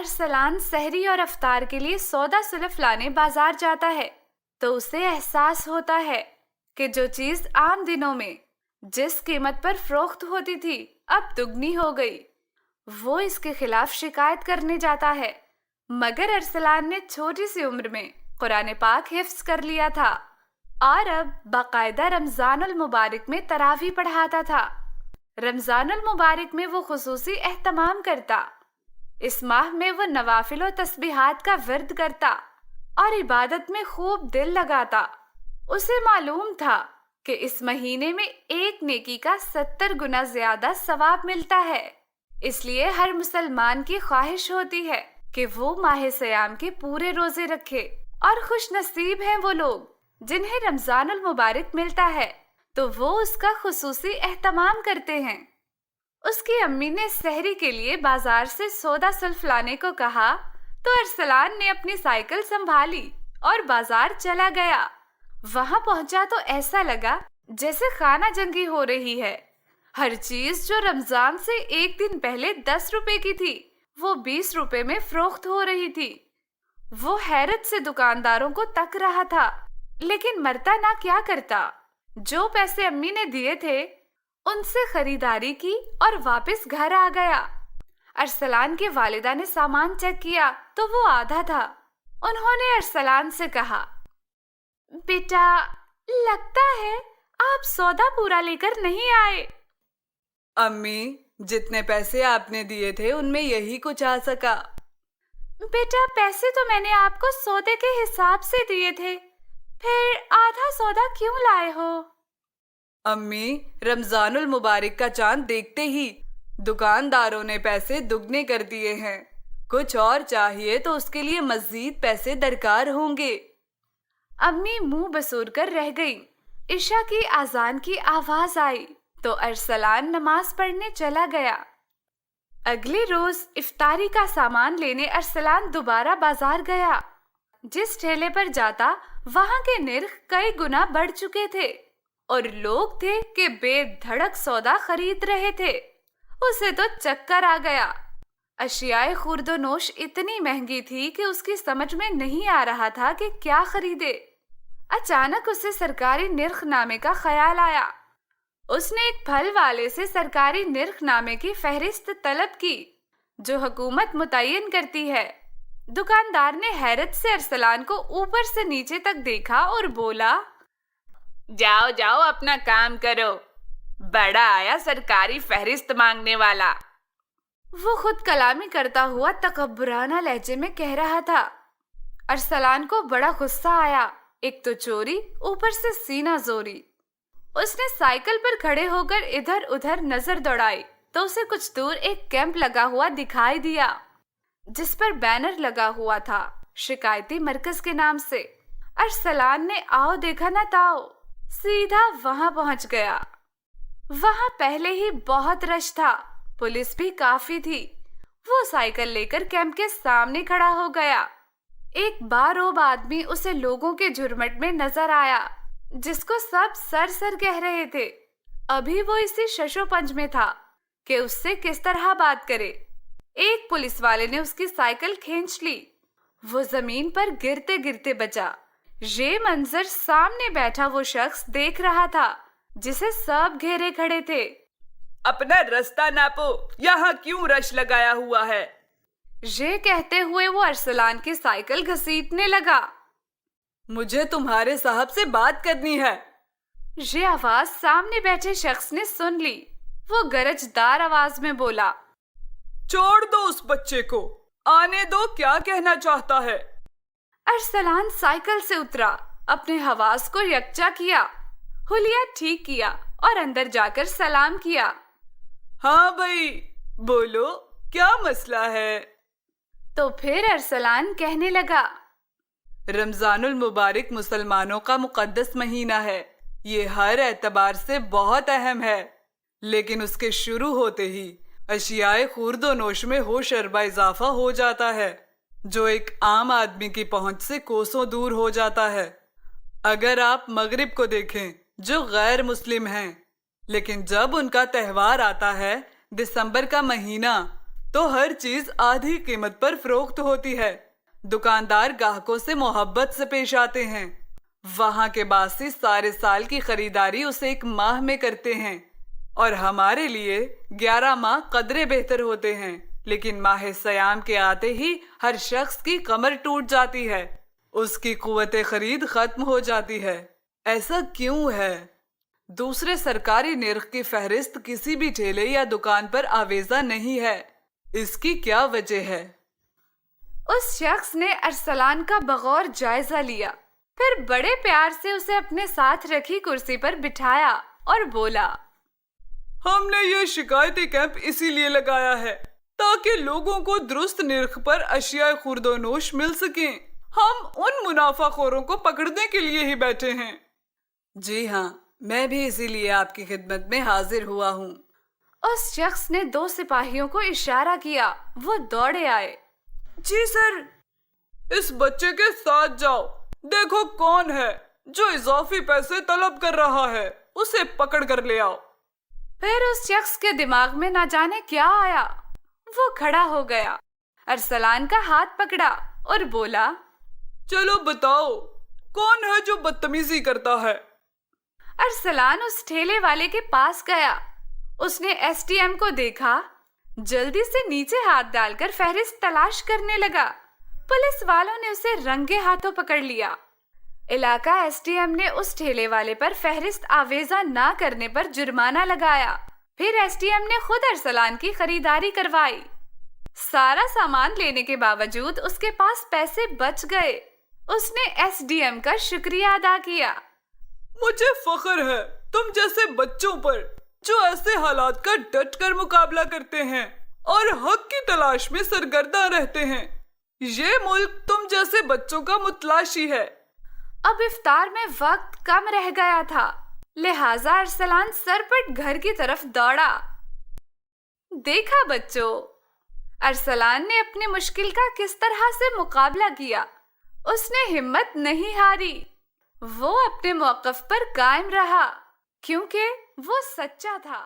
ارسلان سحری اور افطار کے لیے سودا سلف لانے بازار جاتا ہے تو اسے احساس ہوتا ہے کہ جو چیز عام دنوں میں جس قیمت پر فروخت ہوتی تھی اب دگنی ہو گئی۔ وہ اس کے خلاف شکایت کرنے جاتا ہے، مگر ارسلان نے چھوٹی سی عمر میں قرآن پاک حفظ کر لیا تھا اور اب باقاعدہ رمضان المبارک میں تراویح پڑھاتا تھا۔ رمضان المبارک میں وہ خصوصی اہتمام کرتا۔ اس ماہ میں وہ نوافل و تسبیحات کا ورد کرتا اور عبادت میں خوب دل لگاتا۔ اسے معلوم تھا کہ اس مہینے میں ایک نیکی کا 70 گنا زیادہ ثواب ملتا ہے، اس لیے ہر مسلمان کی خواہش ہوتی ہے کہ وہ ماہ سیام کے پورے روزے رکھے، اور خوش نصیب ہیں وہ لوگ جنہیں رمضان المبارک ملتا ہے تو وہ اس کا خصوصی اہتمام کرتے ہیں۔ اس کی امی نے سحری کے لیے بازار سے سودا سلف لانے کو کہا تو ارسلان نے اپنی سائیکل سنبھالی اور بازار چلا گیا۔ وہاں پہنچا تو ایسا لگا جیسے خانہ جنگی ہو رہی ہے۔ ہر چیز جو رمضان سے ایک دن پہلے 10 روپے کی تھی وہ 20 روپے میں فروخت ہو رہی تھی۔ وہ حیرت سے دکانداروں کو تک رہا تھا، لیکن مرتا نہ کیا کرتا۔ جو پیسے امی نے دیے تھے ان سے خریداری کی اور واپس گھر آ گیا۔ ارسلان کی والدہ نے سامان چیک کیا تو وہ آدھا تھا۔ انہوں نے ارسلان سے کہا، بیٹا لگتا ہے آپ سودا پورا لے کر نہیں آئے۔ امی، جتنے پیسے آپ نے دیے تھے ان میں یہی کچھ آ سکا۔ بیٹا پیسے تو میں نے آپ کو سودے کے حساب سے دیے تھے، پھر آدھا سودا کیوں لائے ہو؟ امی، رمضان المبارک کا چاند دیکھتے ہی دکانداروں نے پیسے دگنے کر دیے ہیں، کچھ اور چاہیے تو اس کے لیے مزید پیسے درکار ہوں گے۔ امی منہ بسور کر رہ گئی۔ عشاء کی اذان کی آواز آئی تو ارسلان نماز پڑھنے چلا گیا۔ اگلے روز افطاری کا سامان لینے ارسلان دوبارہ بازار گیا۔ جس ٹھیلے پر جاتا وہاں کے نرخ کئی گنا بڑھ چکے تھے اور لوگ تھے کہ بے دھڑک سودا خرید رہے تھے۔ اسے تو چکر آ گیا۔ اشیاء خورد و نوش اتنی مہنگی تھی کہ اس کی سمجھ میں نہیں آ رہا تھا کہ کیا خریدے۔ اچانک اسے سرکاری نرخ نامے کا خیال آیا۔ اس نے ایک پھل والے سے سرکاری نرخ نامے کی فہرست طلب کی جو حکومت متعین کرتی ہے۔ دکاندار نے حیرت سے ارسلان کو اوپر سے نیچے تک دیکھا اور بولا، جاؤ جاؤ اپنا کام کرو، بڑا آیا سرکاری فہرست مانگنے والا۔ وہ خود کلامی کرتا ہوا تکبرانہ لہجے میں کہہ رہا تھا۔ ارسلان کو بڑا غصہ آیا، ایک تو چوری، اوپر سے سینہ زوری۔ اس نے سائیکل پر کھڑے ہو کر ادھر ادھر نظر دوڑائی تو اسے کچھ دور ایک کیمپ لگا ہوا دکھائی دیا جس پر بینر لگا ہوا تھا شکایتی مرکز کے نام سے۔ ارسلان نے آؤ دیکھا نہ تاؤ، سیدھا وہاں پہنچ گیا۔ وہاں پہلے ہی بہت رش تھا، پولیس بھی کافی تھی۔ وہ سائیکل لے کر کیمپ کے سامنے کھڑا ہو گیا۔ ایک باروب آدمی اسے لوگوں کے جھرمٹ میں نظر آیا جس کو سب سر سر کہہ رہے تھے۔ ابھی وہ اسی ششو پنج میں تھا کہ اس سے کس طرح بات کرے۔ ایک پولیس والے نے اس کی سائیکل کھینچ لی۔ وہ زمین پر گرتے گرتے بچا۔ یہ منظر سامنے بیٹھا وہ شخص دیکھ رہا تھا جسے سب گھیرے کھڑے تھے۔ اپنا رستہ ناپو، یہاں کیوں رش لگایا ہوا ہے؟ یہ کہتے ہوئے وہ ارسلان کی سائیکل گھسیٹنے لگا۔ مجھے تمہارے صاحب سے بات کرنی ہے۔ یہ آواز سامنے بیٹھے شخص نے سن لی۔ وہ گرجدار آواز میں بولا، چھوڑ دو اس بچے کو، آنے دو، کیا کہنا چاہتا ہے؟ ارسلان سائیکل سے اترا، اپنے حواس کو یکجا کیا، حلیہ ٹھیک کیا اور اندر جا کر سلام کیا۔ ہاں بھائی بولو، کیا مسئلہ ہے؟ تو پھر ارسلان کہنے لگا، رمضان المبارک مسلمانوں کا مقدس مہینہ ہے، یہ ہر اعتبار سے بہت اہم ہے، لیکن اس کے شروع ہوتے ہی اشیاء خورد و نوش میں ہو شربہ اضافہ ہو جاتا ہے جو ایک عام آدمی کی پہنچ سے کوسوں دور ہو جاتا ہے۔ اگر آپ مغرب کو دیکھیں جو غیر مسلم ہیں، لیکن جب ان کا تہوار آتا ہے دسمبر کا مہینہ تو ہر چیز آدھی قیمت پر فروخت ہوتی ہے۔ دکاندار گاہکوں سے محبت سے پیش آتے ہیں۔ وہاں کے باسی سارے سال کی خریداری اسے ایک ماہ میں کرتے ہیں، اور ہمارے لیے 11 ماہ قدرے بہتر ہوتے ہیں، لیکن ماہ سیام کے آتے ہی ہر شخص کی کمر ٹوٹ جاتی ہے، اس کی قوت خرید ختم ہو جاتی ہے۔ ایسا کیوں ہے؟ دوسرے سرکاری نرخ کی فہرست کسی بھی ٹھیلے یا دکان پر آویزہ نہیں ہے۔ اس کی کیا وجہ ہے؟ اس شخص نے ارسلان کا بغور جائزہ لیا، پھر بڑے پیار سے اسے اپنے ساتھ رکھی کرسی پر بٹھایا اور بولا، ہم نے یہ شکایتی کیمپ اسی لیے لگایا ہے تاکہ لوگوں کو درست نرخ پر اشیاء خورد و نوش مل سکیں۔ ہم ان منافع خوروں کو پکڑنے کے لیے ہی بیٹھے ہیں۔ جی ہاں، میں بھی اسی لیے آپ کی خدمت میں حاضر ہوا ہوں۔ اس شخص نے 2 سپاہیوں کو اشارہ کیا، وہ دوڑے آئے۔ جی سر۔ اس بچے کے ساتھ جاؤ، دیکھو کون ہے جو اضافی پیسے طلب کر رہا ہے، اسے پکڑ کر لے آؤ۔ پھر اس شخص کے دماغ میں نہ جانے کیا آیا، وہ کھڑا ہو گیا، ارسلان کا ہاتھ پکڑا اور بولا، چلو بتاؤ کون ہے جو بدتمیزی کرتا ہے؟ ارسلان اس ٹھیلے والے کے پاس گیا، اس نے ایس ٹی ایم کو دیکھا، جلدی سے نیچے ہاتھ ڈال کر فہرست تلاش کرنے لگا۔ پولیس والوں نے اسے رنگے ہاتھوں پکڑ لیا۔ علاقہ ایس ٹی ایم نے اس ٹھیلے والے پر فہرست آویزہ نہ کرنے پر جرمانہ لگایا۔ پھر ایس ٹی ایم نے خود ارسلان کی خریداری کروائی۔ سارا سامان لینے کے باوجود اس کے پاس پیسے بچ گئے۔ اس نے ایس ڈی ایم کا شکریہ ادا کیا۔ مجھے فخر ہے تم جیسے بچوں پر جو ایسے حالات کا ڈٹ کر مقابلہ کرتے ہیں اور حق کی تلاش میں سرگرداں رہتے ہیں۔ یہ ملک تم جیسے بچوں کا متلاشی ہے۔ اب افطار میں وقت کم رہ گیا تھا، لہٰذا ارسلان سرپٹ گھر کی طرف دوڑا۔ دیکھا بچوں، ارسلان نے اپنی مشکل کا کس طرح سے مقابلہ کیا۔ اس نے ہمت نہیں ہاری، وہ اپنے موقف پر قائم رہا کیونکہ وہ سچا تھا۔